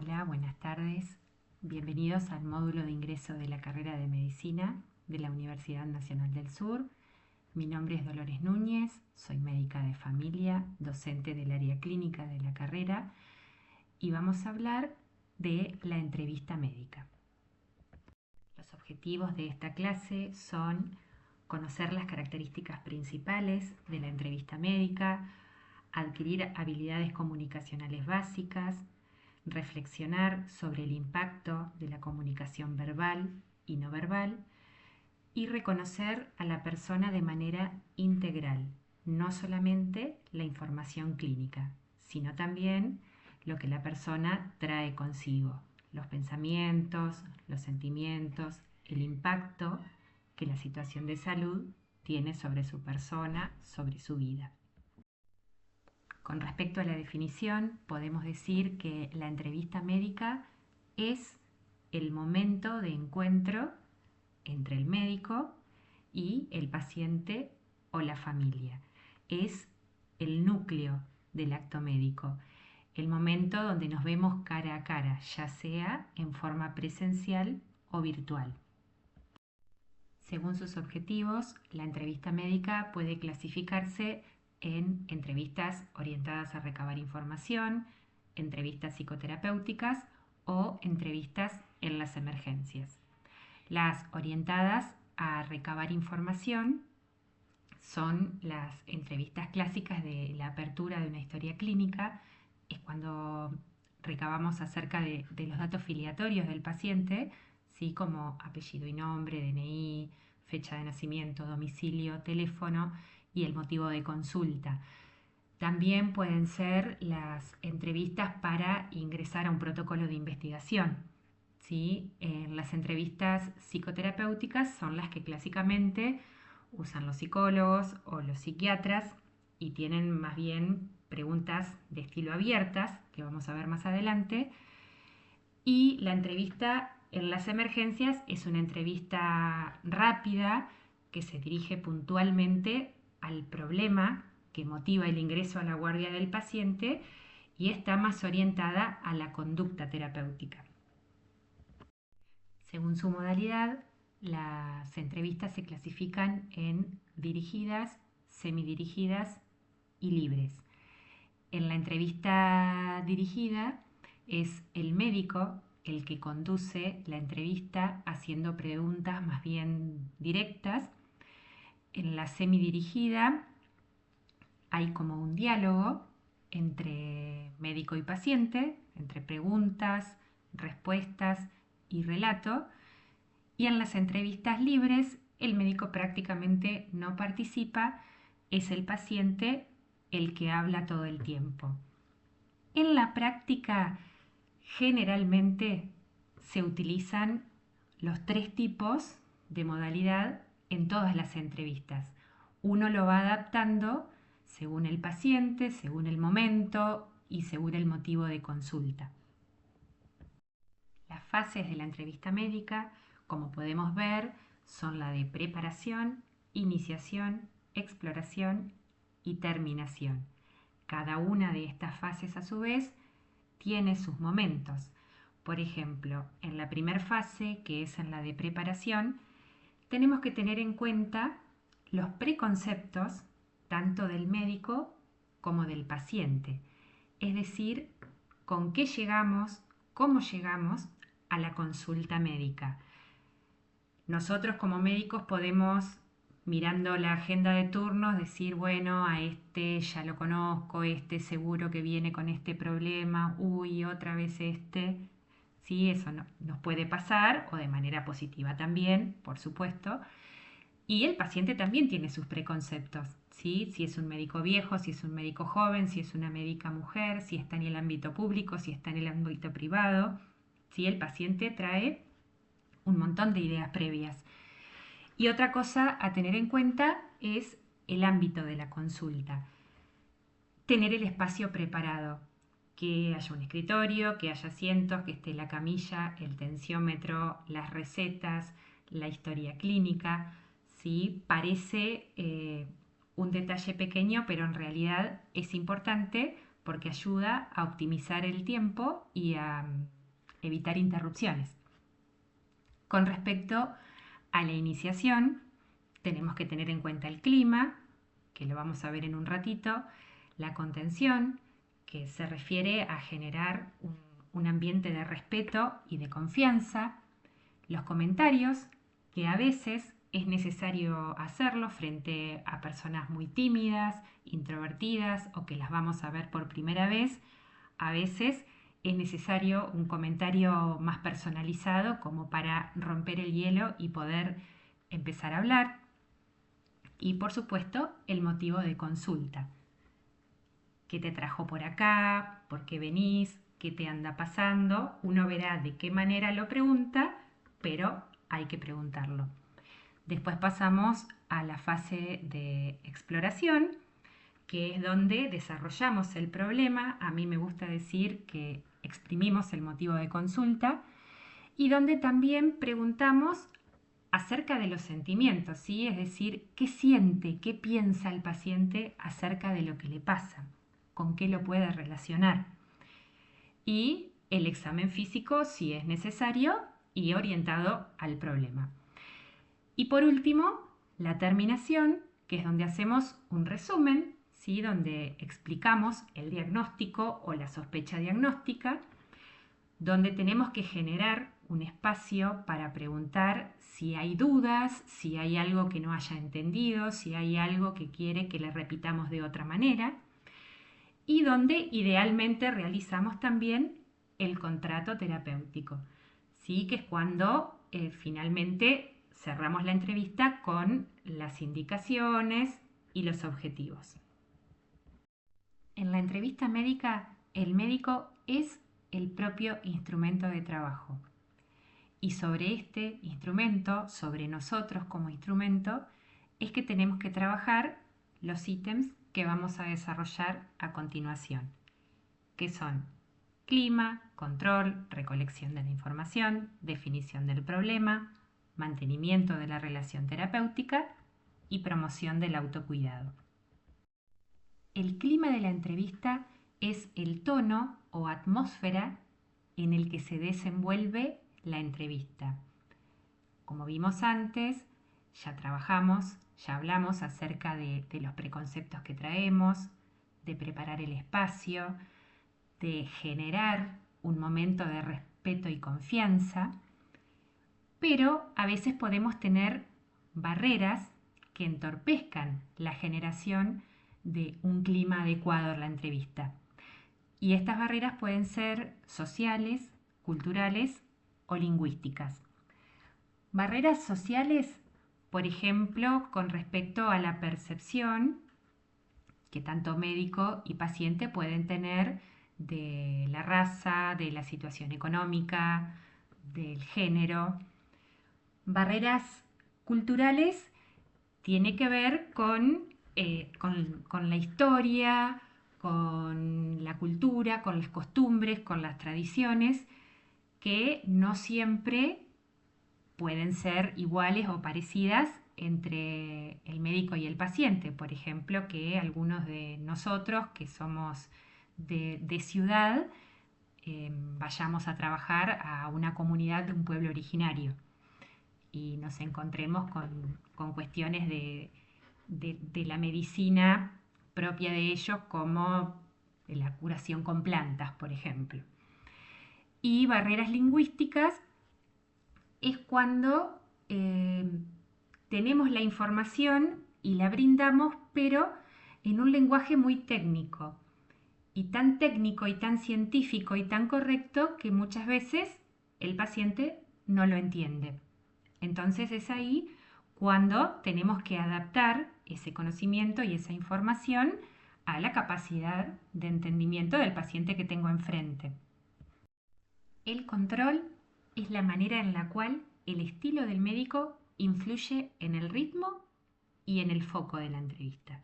Hola, buenas tardes. Bienvenidos al módulo de ingreso de la carrera de Medicina de la Universidad Nacional del Sur. Mi nombre es Dolores Núñez, soy médica de familia, docente del área clínica de la carrera y vamos a hablar de la entrevista médica. Los objetivos de esta clase son conocer las características principales de la entrevista médica, adquirir habilidades comunicacionales básicas, reflexionar sobre el impacto de la comunicación verbal y no verbal y reconocer a la persona de manera integral, no solamente la información clínica, sino también lo que la persona trae consigo, los pensamientos, los sentimientos, el impacto que la situación de salud tiene sobre su persona, sobre su vida. Con respecto a la definición, podemos decir que la entrevista médica es el momento de encuentro entre el médico y el paciente o la familia. Es el núcleo del acto médico, el momento donde nos vemos cara a cara, ya sea en forma presencial o virtual. Según sus objetivos, la entrevista médica puede clasificarse en entrevistas orientadas a recabar información, entrevistas psicoterapéuticas o entrevistas en las emergencias. Las orientadas a recabar información son las entrevistas clásicas de la apertura de una historia clínica. Es cuando recabamos acerca de los datos filiatorios del paciente, ¿sí? Como apellido y nombre, DNI, fecha de nacimiento, domicilio, teléfono y el motivo de consulta. También pueden ser las entrevistas para ingresar a un protocolo de investigación. ¿Sí? Las entrevistas psicoterapéuticas son las que clásicamente usan los psicólogos o los psiquiatras y tienen más bien preguntas de estilo abiertas, que vamos a ver más adelante. Y la entrevista en las emergencias es una entrevista rápida que se dirige puntualmente al problema que motiva el ingreso a la guardia del paciente y está más orientada a la conducta terapéutica. Según su modalidad, las entrevistas se clasifican en dirigidas, semidirigidas y libres. En la entrevista dirigida es el médico el que conduce la entrevista haciendo preguntas más bien directas. En la semidirigida hay como un diálogo entre médico y paciente, entre preguntas, respuestas y relato. Y en las entrevistas libres el médico prácticamente no participa, es el paciente el que habla todo el tiempo. En la práctica generalmente se utilizan los tres tipos de modalidad en todas las entrevistas. Uno lo va adaptando según el paciente, según el momento y según el motivo de consulta. Las fases de la entrevista médica, como podemos ver, son la de preparación, iniciación, exploración y terminación. Cada una de estas fases, a su vez, tiene sus momentos. Por ejemplo, en la primera fase, que es en la de preparación, tenemos que tener en cuenta los preconceptos tanto del médico como del paciente. Es decir, con qué llegamos, cómo llegamos a la consulta médica. Nosotros como médicos podemos, mirando la agenda de turnos, decir, bueno, a este ya lo conozco, este seguro que viene con este problema, uy, otra vez este. Sí, eso nos puede pasar, o de manera positiva también, por supuesto. Y el paciente también tiene sus preconceptos, ¿sí? Si es un médico viejo, si es un médico joven, si es una médica mujer, si está en el ámbito público, si está en el ámbito privado. ¿Sí? El paciente trae un montón de ideas previas. Y otra cosa a tener en cuenta es el ámbito de la consulta. Tener el espacio preparado, que haya un escritorio, que haya asientos, que esté la camilla, el tensiómetro, las recetas, la historia clínica. ¿Sí? Parece un detalle pequeño, pero en realidad es importante porque ayuda a optimizar el tiempo y a evitar interrupciones. Con respecto a la iniciación, tenemos que tener en cuenta el clima, que lo vamos a ver en un ratito, la contención, que se refiere a generar un ambiente de respeto y de confianza, los comentarios, que a veces es necesario hacerlo frente a personas muy tímidas, introvertidas o que las vamos a ver por primera vez. A veces es necesario un comentario más personalizado como para romper el hielo y poder empezar a hablar. Y por supuesto, el motivo de consulta. ¿Qué te trajo por acá? ¿Por qué venís? ¿Qué te anda pasando? Uno verá de qué manera lo pregunta, pero hay que preguntarlo. Después pasamos a la fase de exploración, que es donde desarrollamos el problema. A mí me gusta decir que exprimimos el motivo de consulta y donde también preguntamos acerca de los sentimientos, ¿sí? Es decir, qué siente, qué piensa el paciente acerca de lo que le pasa, con qué lo puede relacionar. Y el examen físico, si es necesario, y orientado al problema. Y por último, la terminación, que es donde hacemos un resumen, ¿sí? Donde explicamos el diagnóstico o la sospecha diagnóstica, donde tenemos que generar un espacio para preguntar si hay dudas, si hay algo que no haya entendido, si hay algo que quiere que le repitamos de otra manera, y donde idealmente realizamos también el contrato terapéutico, ¿sí? Que es cuando finalmente cerramos la entrevista con las indicaciones y los objetivos. En la entrevista médica, el médico es el propio instrumento de trabajo. Y sobre este instrumento, sobre nosotros como instrumento, es que tenemos que trabajar los ítems que vamos a desarrollar a continuación, que son clima, control, recolección de la información, definición del problema, mantenimiento de la relación terapéutica y promoción del autocuidado. El clima de la entrevista es el tono o atmósfera en el que se desenvuelve la entrevista. Como vimos antes, ya trabajamos, ya hablamos acerca de los preconceptos que traemos, de preparar el espacio, de generar un momento de respeto y confianza, pero a veces podemos tener barreras que entorpezcan la generación de un clima adecuado en la entrevista. Y estas barreras pueden ser sociales, culturales o lingüísticas. Barreras sociales, por ejemplo, con respecto a la percepción que tanto médico y paciente pueden tener de la raza, de la situación económica, del género. Barreras culturales tiene que ver con la historia, con la cultura, con las costumbres, con las tradiciones, que no siempre pueden ser iguales o parecidas entre el médico y el paciente. Por ejemplo, que algunos de nosotros que somos de ciudad vayamos a trabajar a una comunidad de un pueblo originario y nos encontremos con cuestiones de la medicina propia de ellos, como la curación con plantas, por ejemplo. Y barreras lingüísticas es cuando tenemos la información y la brindamos, pero en un lenguaje muy técnico, y tan técnico y tan científico y tan correcto que muchas veces el paciente no lo entiende. Entonces es ahí cuando tenemos que adaptar ese conocimiento y esa información a la capacidad de entendimiento del paciente que tengo enfrente. El control es la manera en la cual el estilo del médico influye en el ritmo y en el foco de la entrevista.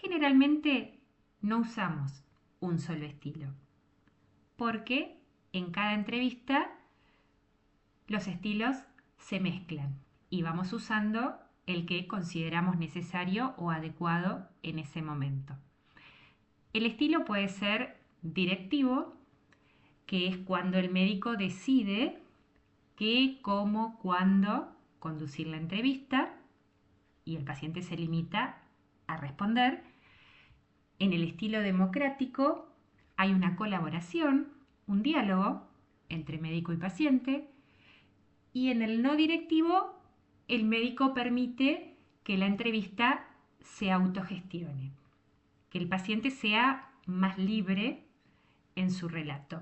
Generalmente no usamos un solo estilo, porque en cada entrevista los estilos se mezclan y vamos usando el que consideramos necesario o adecuado en ese momento. El estilo puede ser directivo, que es cuando el médico decide qué, cómo, cuándo conducir la entrevista y el paciente se limita a responder. En el estilo democrático hay una colaboración, un diálogo entre médico y paciente, y en el no directivo el médico permite que la entrevista se autogestione, que el paciente sea más libre en su relato.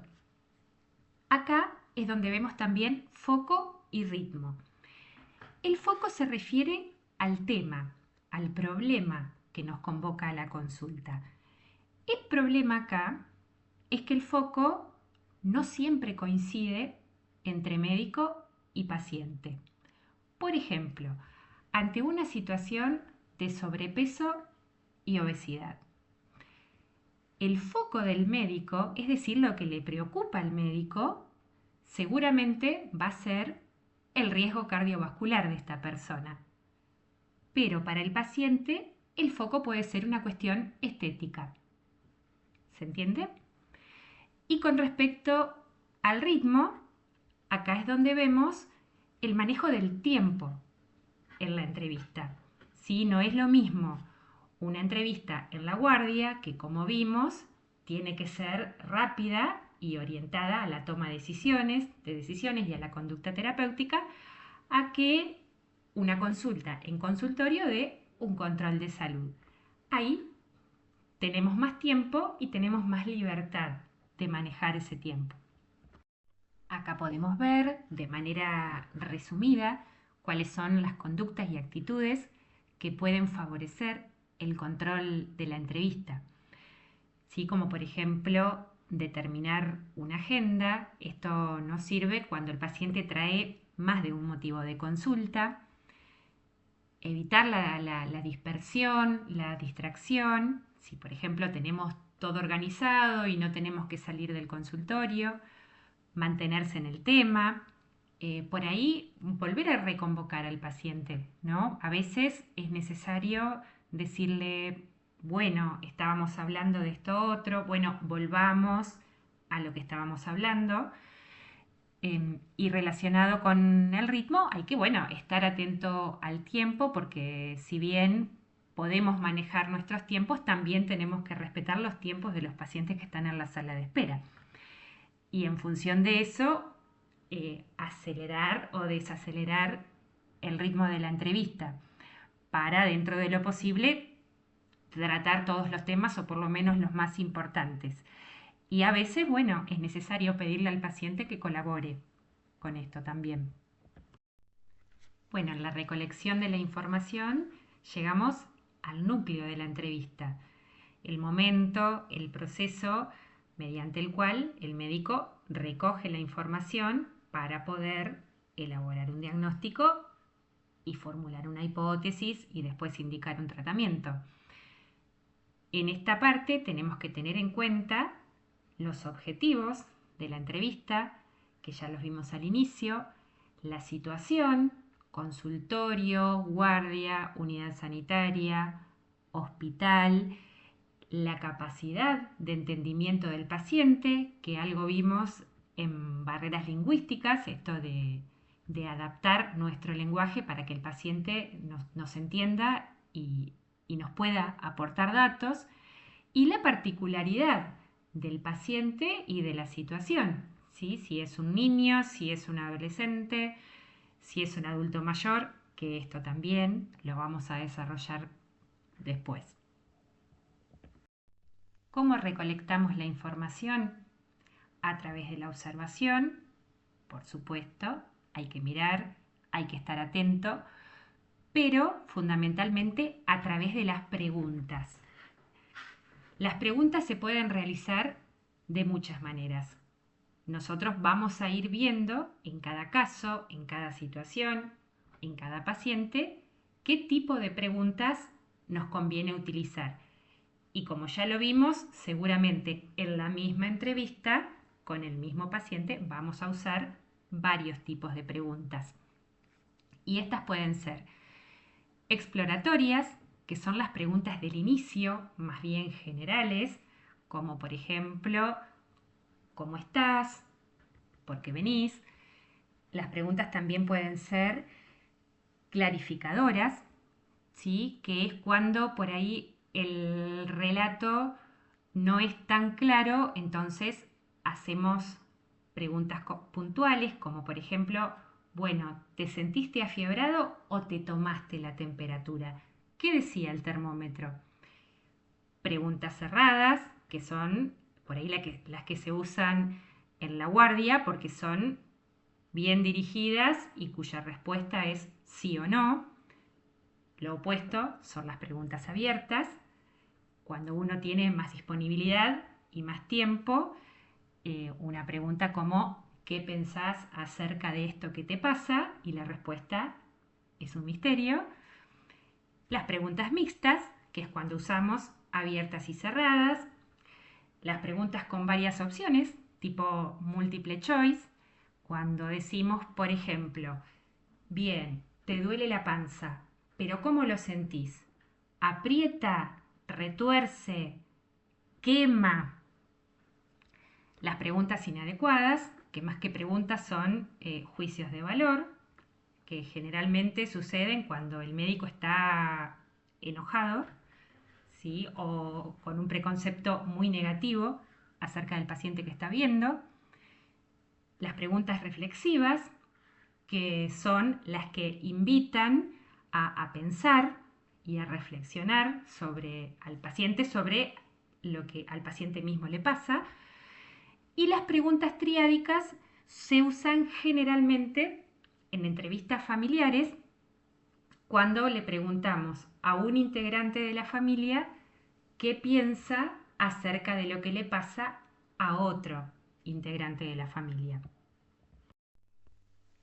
Acá es donde vemos también foco y ritmo. El foco se refiere al tema, al problema que nos convoca a la consulta. El problema acá es que el foco no siempre coincide entre médico y paciente. Por ejemplo, ante una situación de sobrepeso y obesidad. El foco del médico, es decir, lo que le preocupa al médico, seguramente va a ser el riesgo cardiovascular de esta persona. Pero para el paciente, el foco puede ser una cuestión estética. ¿Se entiende? Y con respecto al ritmo, acá es donde vemos el manejo del tiempo en la entrevista. ¿Sí? No es lo mismo una entrevista en la guardia, que como vimos, tiene que ser rápida y orientada a la toma de decisiones y a la conducta terapéutica, a que una consulta en consultorio de un control de salud. Ahí tenemos más tiempo y tenemos más libertad de manejar ese tiempo. Acá podemos ver de manera resumida cuáles son las conductas y actitudes que pueden favorecer el control de la entrevista. ¿Sí? Como por ejemplo determinar una agenda. Esto nos sirve cuando el paciente trae más de un motivo de consulta. Evitar la dispersión, la distracción. Si por ejemplo tenemos todo organizado y no tenemos que salir del consultorio, mantenerse en el tema, por ahí volver a reconvocar al paciente, ¿no? A veces es necesario decirle, bueno, estábamos hablando de esto otro, bueno, volvamos a lo que estábamos hablando. Y relacionado con el ritmo, hay que, bueno, estar atento al tiempo, porque si bien podemos manejar nuestros tiempos, también tenemos que respetar los tiempos de los pacientes que están en la sala de espera. Y en función de eso, acelerar o desacelerar el ritmo de la entrevista para, dentro de lo posible, tratar todos los temas o por lo menos los más importantes. Y a veces, bueno, es necesario pedirle al paciente que colabore con esto también. Bueno, en la recolección de la información llegamos al núcleo de la entrevista, el momento, el proceso mediante el cual el médico recoge la información para poder elaborar un diagnóstico y formular una hipótesis y después indicar un tratamiento. En esta parte tenemos que tener en cuenta los objetivos de la entrevista, que ya los vimos al inicio, la situación, consultorio, guardia, unidad sanitaria, hospital, la capacidad de entendimiento del paciente, que algo vimos en barreras lingüísticas, esto de adaptar nuestro lenguaje para que el paciente nos entienda y nos pueda aportar datos, y la particularidad del paciente y de la situación, ¿sí? Si es un niño, si es un adolescente, si es un adulto mayor, que esto también lo vamos a desarrollar después. ¿Cómo recolectamos la información? A través de la observación, por supuesto, hay que mirar, hay que estar atento, pero fundamentalmente a través de las preguntas. Las preguntas se pueden realizar de muchas maneras. Nosotros vamos a ir viendo en cada caso, en cada situación, en cada paciente, qué tipo de preguntas nos conviene utilizar. Y como ya lo vimos, seguramente en la misma entrevista con el mismo paciente vamos a usar varios tipos de preguntas. Y estas pueden ser exploratorias, que son las preguntas del inicio, más bien generales, como por ejemplo, ¿cómo estás? ¿Por qué venís? Las preguntas también pueden ser clarificadoras, ¿sí? Que es cuando por ahí el relato no es tan claro, entonces hacemos preguntas puntuales, como por ejemplo, bueno, ¿te sentiste afiebrado o te tomaste la temperatura? ¿Qué decía el termómetro? Preguntas cerradas, que son por ahí las que se usan en la guardia, porque son bien dirigidas y cuya respuesta es sí o no. Lo opuesto son las preguntas abiertas, cuando uno tiene más disponibilidad y más tiempo. Una pregunta como ¿qué pensás acerca de esto que te pasa? Y la respuesta es un misterio. Las preguntas mixtas, que es cuando usamos abiertas y cerradas. Las preguntas con varias opciones, tipo múltiple choice, cuando decimos, por ejemplo, bien, te duele la panza, pero ¿cómo lo sentís? ¿Aprieta? ¿Retuerce? ¿Quema? Las preguntas inadecuadas, que más que preguntas son juicios de valor, que generalmente suceden cuando el médico está enojado, ¿sí? O con un preconcepto muy negativo acerca del paciente que está viendo. Las preguntas reflexivas, que son las que invitan a pensar y a reflexionar sobre al paciente, sobre lo que al paciente mismo le pasa. Y las preguntas triádicas se usan generalmente en entrevistas familiares cuando le preguntamos a un integrante de la familia qué piensa acerca de lo que le pasa a otro integrante de la familia.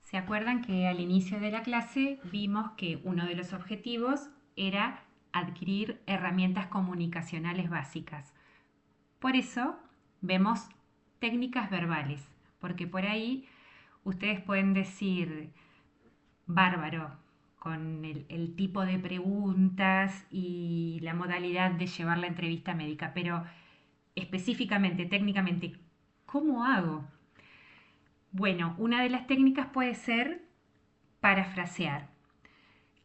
¿Se acuerdan que al inicio de la clase vimos que uno de los objetivos era adquirir herramientas comunicacionales básicas? Por eso vemos técnicas verbales, porque por ahí ustedes pueden decir bárbaro con el tipo de preguntas y la modalidad de llevar la entrevista médica, pero específicamente, técnicamente, ¿cómo hago? Bueno, una de las técnicas puede ser parafrasear,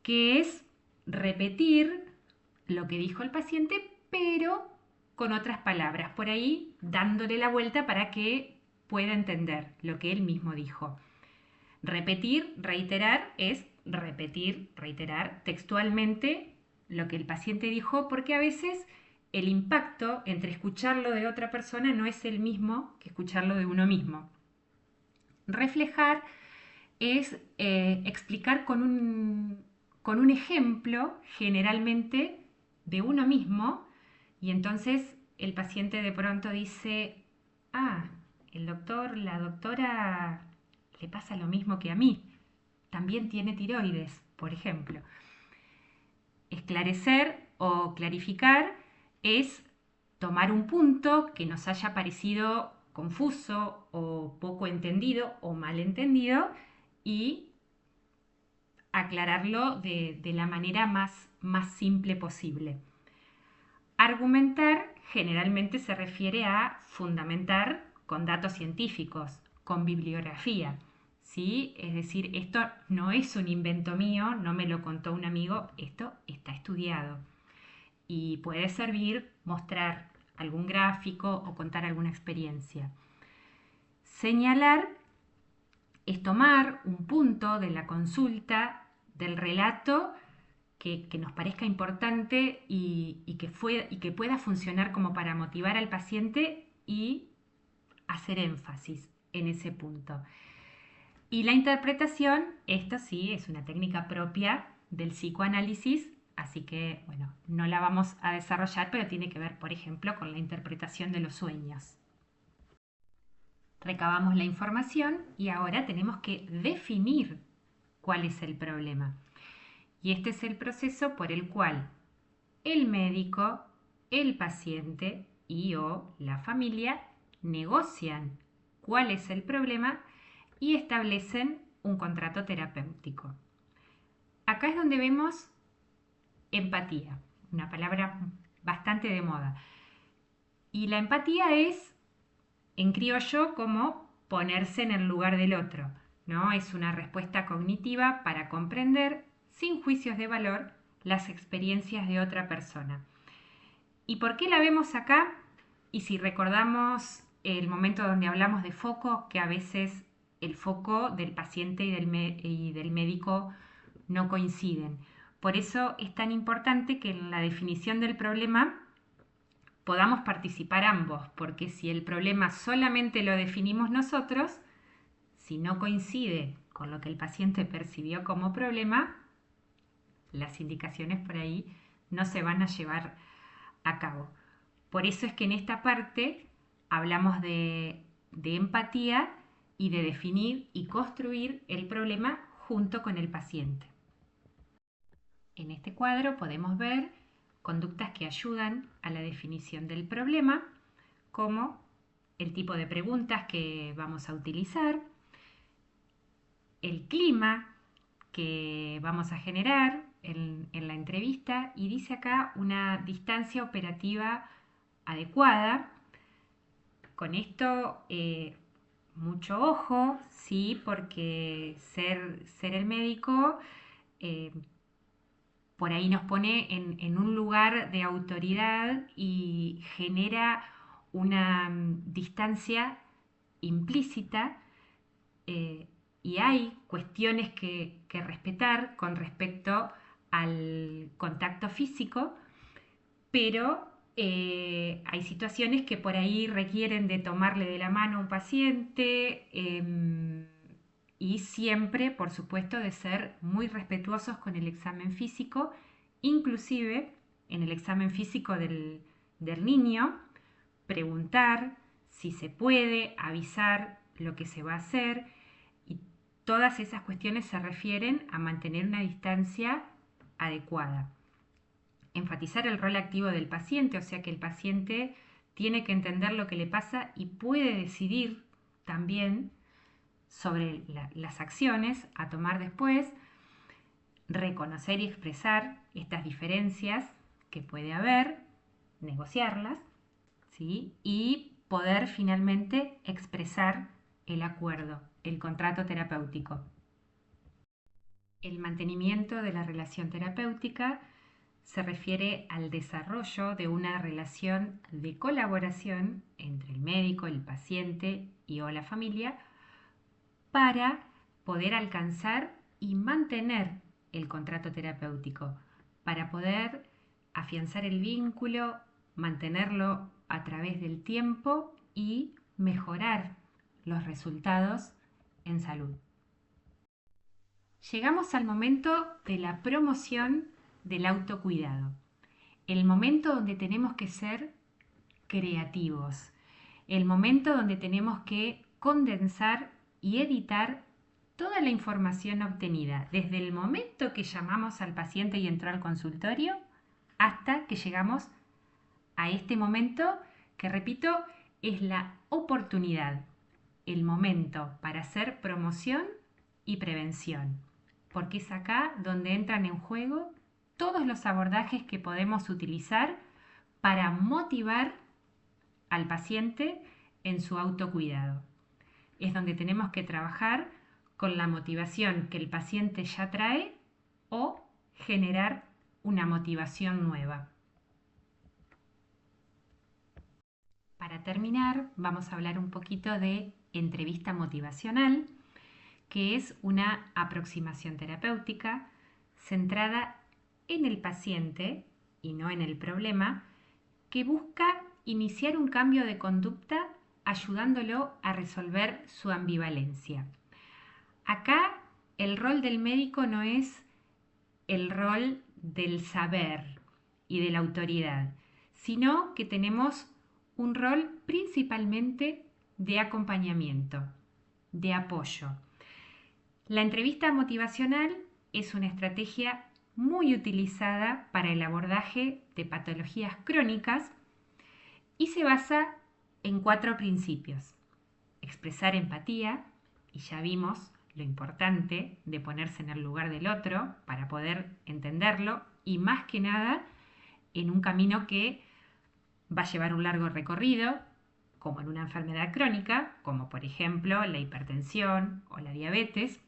que es repetir lo que dijo el paciente, pero con otras palabras, por ahí dándole la vuelta para que pueda entender lo que él mismo dijo. Repetir, reiterar, es repetir, reiterar textualmente lo que el paciente dijo, porque a veces el impacto entre escucharlo de otra persona no es el mismo que escucharlo de uno mismo. Reflejar es explicar con un ejemplo, generalmente de uno mismo, y entonces el paciente de pronto dice, ah, el doctor, la doctora le pasa lo mismo que a mí, también tiene tiroides, por ejemplo. Esclarecer o clarificar es tomar un punto que nos haya parecido confuso o poco entendido o mal entendido y aclararlo de la manera más simple posible. Argumentar generalmente se refiere a fundamentar con datos científicos, con bibliografía. ¿Sí? Es decir, esto no es un invento mío, no me lo contó un amigo, esto está estudiado. Y puede servir mostrar algún gráfico o contar alguna experiencia. Señalar es tomar un punto de la consulta, del relato, que nos parezca importante y que pueda funcionar como para motivar al paciente y hacer énfasis en ese punto. Y la interpretación, esto sí, es una técnica propia del psicoanálisis, así que, bueno, no la vamos a desarrollar, pero tiene que ver, por ejemplo, con la interpretación de los sueños. Recabamos la información y ahora tenemos que definir cuál es el problema. Y este es el proceso por el cual el médico, el paciente y o la familia negocian cuál es el problema y establecen un contrato terapéutico. Acá es donde vemos empatía, una palabra bastante de moda. Y la empatía es, en criollo, como ponerse en el lugar del otro, ¿no? Es una respuesta cognitiva para comprender, sin juicios de valor, las experiencias de otra persona. ¿Y por qué la vemos acá? Y si recordamos el momento donde hablamos de foco, que a veces el foco del paciente y del médico no coinciden. Por eso es tan importante que en la definición del problema podamos participar ambos, porque si el problema solamente lo definimos nosotros, si no coincide con lo que el paciente percibió como problema, las indicaciones por ahí no se van a llevar a cabo. Por eso es que en esta parte hablamos de empatía y de definir y construir el problema junto con el paciente. En este cuadro podemos ver conductas que ayudan a la definición del problema, como el tipo de preguntas que vamos a utilizar, el clima que vamos a generar en la entrevista, y dice acá una distancia operativa adecuada. Con esto, mucho ojo, ¿sí? Porque ser el médico eh, por ahí nos pone en un lugar de autoridad y genera una distancia implícita, eh, y hay cuestiones que respetar con respecto al contacto físico, pero hay situaciones que por ahí requieren de tomarle de la mano a un paciente, y siempre, por supuesto, de ser muy respetuosos con el examen físico, inclusive en el examen físico del niño, preguntar si se puede, avisar lo que se va a hacer, y todas esas cuestiones se refieren a mantener una distancia adecuada. Enfatizar el rol activo del paciente, o sea que el paciente tiene que entender lo que le pasa y puede decidir también sobre las acciones a tomar después, reconocer y expresar estas diferencias que puede haber, negociarlas, ¿sí? Y poder finalmente expresar el acuerdo, el contrato terapéutico. El mantenimiento de la relación terapéutica se refiere al desarrollo de una relación de colaboración entre el médico, el paciente y o la familia para poder alcanzar y mantener el contrato terapéutico, para poder afianzar el vínculo, mantenerlo a través del tiempo y mejorar los resultados en salud. Llegamos al momento de la promoción del autocuidado, el momento donde tenemos que ser creativos, el momento donde tenemos que condensar y editar toda la información obtenida, desde el momento que llamamos al paciente y entró al consultorio hasta que llegamos a este momento que, repito, es la oportunidad, el momento para hacer promoción y prevención, porque es acá donde entran en juego todos los abordajes que podemos utilizar para motivar al paciente en su autocuidado. Es donde tenemos que trabajar con la motivación que el paciente ya trae o generar una motivación nueva. Para terminar, vamos a hablar un poquito de entrevista motivacional, que es una aproximación terapéutica centrada en el paciente y no en el problema, que busca iniciar un cambio de conducta ayudándolo a resolver su ambivalencia. Acá el rol del médico no es el rol del saber y de la autoridad, sino que tenemos un rol principalmente de acompañamiento, de apoyo. La entrevista motivacional es una estrategia muy utilizada para el abordaje de patologías crónicas y se basa en 4 principios. Expresar empatía, y ya vimos lo importante de ponerse en el lugar del otro para poder entenderlo, y más que nada en un camino que Va a llevar un largo recorrido, como en una enfermedad crónica, como por ejemplo la hipertensión o la diabetes.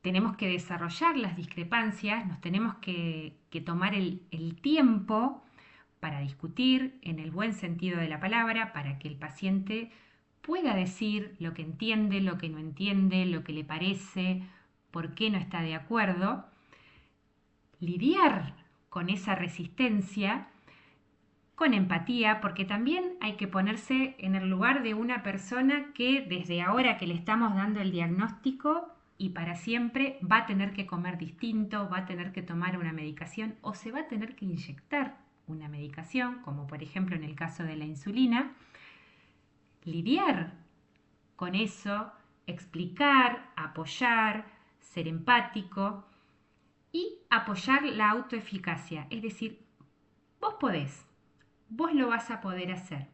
Tenemos que desarrollar las discrepancias, nos tenemos que tomar el tiempo para discutir en el buen sentido de la palabra, para que el paciente pueda decir lo que entiende, lo que no entiende, lo que le parece, por qué no está de acuerdo, lidiar con esa resistencia con empatía, porque también hay que ponerse en el lugar de una persona que desde ahora que le estamos dando el diagnóstico y para siempre va a tener que comer distinto, va a tener que tomar una medicación o se va a tener que inyectar una medicación, como por ejemplo en el caso de la insulina. Lidiar con eso, explicar, apoyar, ser empático y apoyar la autoeficacia, es decir, vos podés, vos lo vas a poder hacer.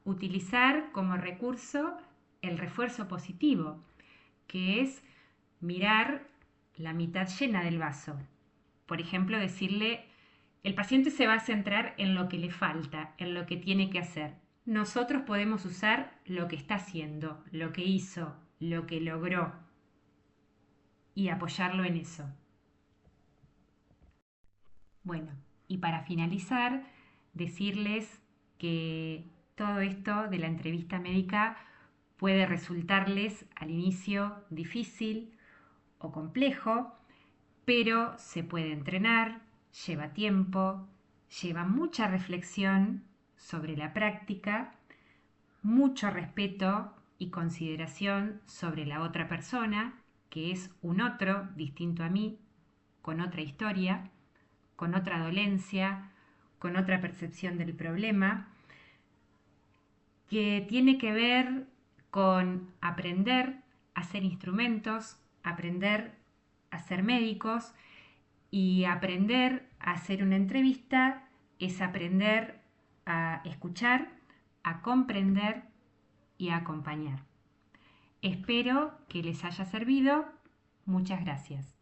Utilizar como recurso el refuerzo positivo, que es mirar la mitad llena del vaso. Por ejemplo, decirle, el paciente se va a centrar en lo que le falta, en lo que tiene que hacer. Nosotros podemos usar lo que está haciendo, lo que hizo, lo que logró y apoyarlo en eso. Bueno, y para finalizar, decirles que todo esto de la entrevista médica puede resultarles al inicio difícil o complejo, pero se puede entrenar, lleva tiempo, lleva mucha reflexión sobre la práctica, mucho respeto y consideración sobre la otra persona, que es un otro distinto a mí, con otra historia, con otra dolencia, con otra percepción del problema, que tiene que ver con aprender a ser instrumentos, aprender a ser médicos y aprender a hacer una entrevista es aprender a escuchar, a comprender y a acompañar. Espero que les haya servido. Muchas gracias.